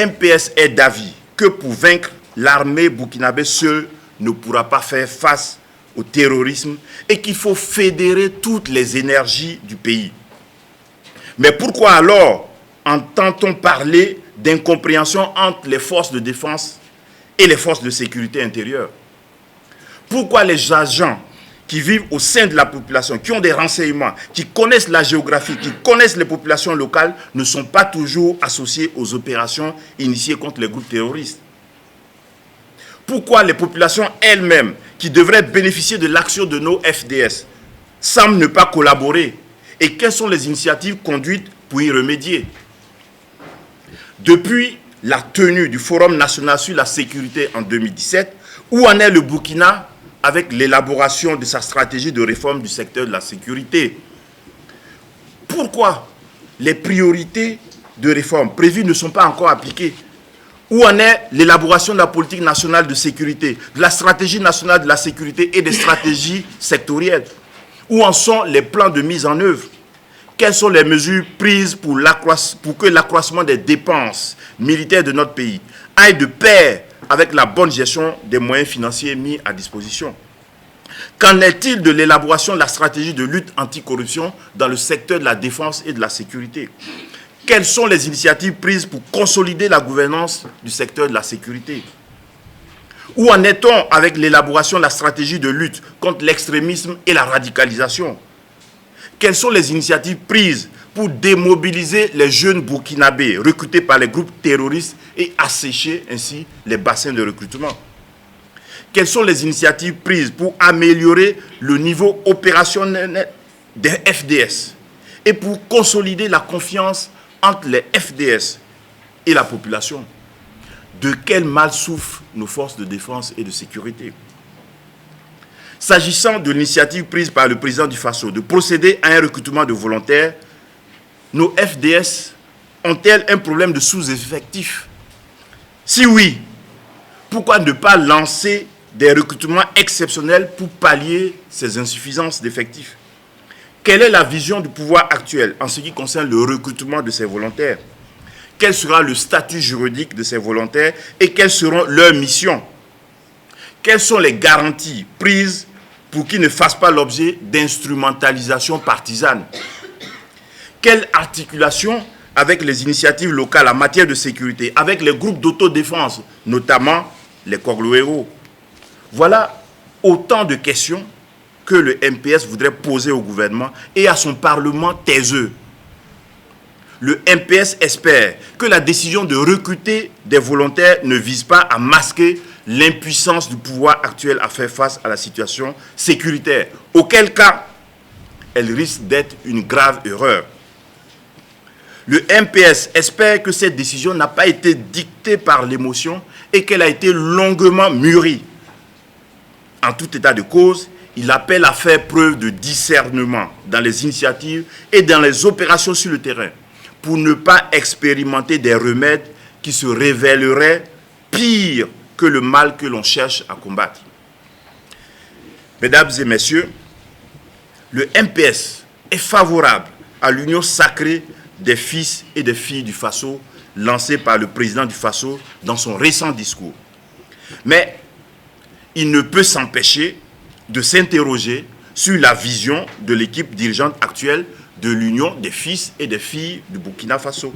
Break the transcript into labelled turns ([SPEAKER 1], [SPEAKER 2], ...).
[SPEAKER 1] MPS est d'avis que pour vaincre l'armée burkinabé seule ne pourra pas faire face au terrorisme et qu'il faut fédérer toutes les énergies du pays. Mais pourquoi alors entend-on parler d'incompréhension entre les forces de défense et les forces de sécurité intérieure? Pourquoi les agents qui vivent au sein de la population, qui ont des renseignements, qui connaissent la géographie, qui connaissent les populations locales, ne sont pas toujours associés aux opérations initiées contre les groupes terroristes? Pourquoi les populations elles-mêmes, qui devraient bénéficier de l'action de nos FDS, semblent ne pas collaborer? Et quelles sont les initiatives conduites pour y remédier? Depuis la tenue du Forum national sur la sécurité en 2017, où en est le Burkina avec l'élaboration de sa stratégie de réforme du secteur de la sécurité? Pourquoi les priorités de réforme prévues ne sont pas encore appliquées? Où en est l'élaboration de la politique nationale de sécurité, de la stratégie nationale de la sécurité et des stratégies sectorielles? Où en sont les plans de mise en œuvre? Quelles sont les mesures prises pour que l'accroissement des dépenses militaires de notre pays aille de pair avec la bonne gestion des moyens financiers mis à disposition? Qu'en est-il de l'élaboration de la stratégie de lutte anticorruption dans le secteur de la défense et de la sécurité? Quelles sont les initiatives prises pour consolider la gouvernance du secteur de la sécurité? Où en est-on avec l'élaboration de la stratégie de lutte contre l'extrémisme et la radicalisation? Quelles sont les initiatives prises pour démobiliser les jeunes burkinabés recrutés par les groupes terroristes et assécher ainsi les bassins de recrutement? Quelles sont les initiatives prises pour améliorer le niveau opérationnel des FDS et pour consolider la confiance entre les FDS et la population? De quel mal souffrent nos forces de défense et de sécurité? S'agissant de l'initiative prise par le président du Faso de procéder à un recrutement de volontaires, nos FDS ont-elles un problème de sous-effectif? Si oui, pourquoi ne pas lancer des recrutements exceptionnels pour pallier ces insuffisances d'effectifs? Quelle est la vision du pouvoir actuel en ce qui concerne le recrutement de ces volontaires? Quel sera le statut juridique de ces volontaires et quelles seront leurs missions? Quelles sont les garanties prises pour qu'ils ne fassent pas l'objet d'instrumentalisation partisane? Quelle articulation avec les initiatives locales en matière de sécurité, avec les groupes d'autodéfense, notamment les Koglo-Héros? Voilà autant de questions que le MPS voudrait poser au gouvernement et à son Parlement taiseux. Le MPS espère que la décision de recruter des volontaires ne vise pas à masquer l'impuissance du pouvoir actuel à faire face à la situation sécuritaire, auquel cas elle risque d'être une grave erreur. Le MPS espère que cette décision n'a pas été dictée par l'émotion et qu'elle a été longuement mûrie. En tout état de cause, il appelle à faire preuve de discernement dans les initiatives et dans les opérations sur le terrain pour ne pas expérimenter des remèdes qui se révéleraient pires que le mal que l'on cherche à combattre. Mesdames et messieurs, le MPS est favorable à l'union sacrée des fils et des filles du Faso lancée par le président du Faso dans son récent discours. Mais il ne peut s'empêcher de s'interroger sur la vision de l'équipe dirigeante actuelle de l'Union des fils et des filles du Burkina Faso.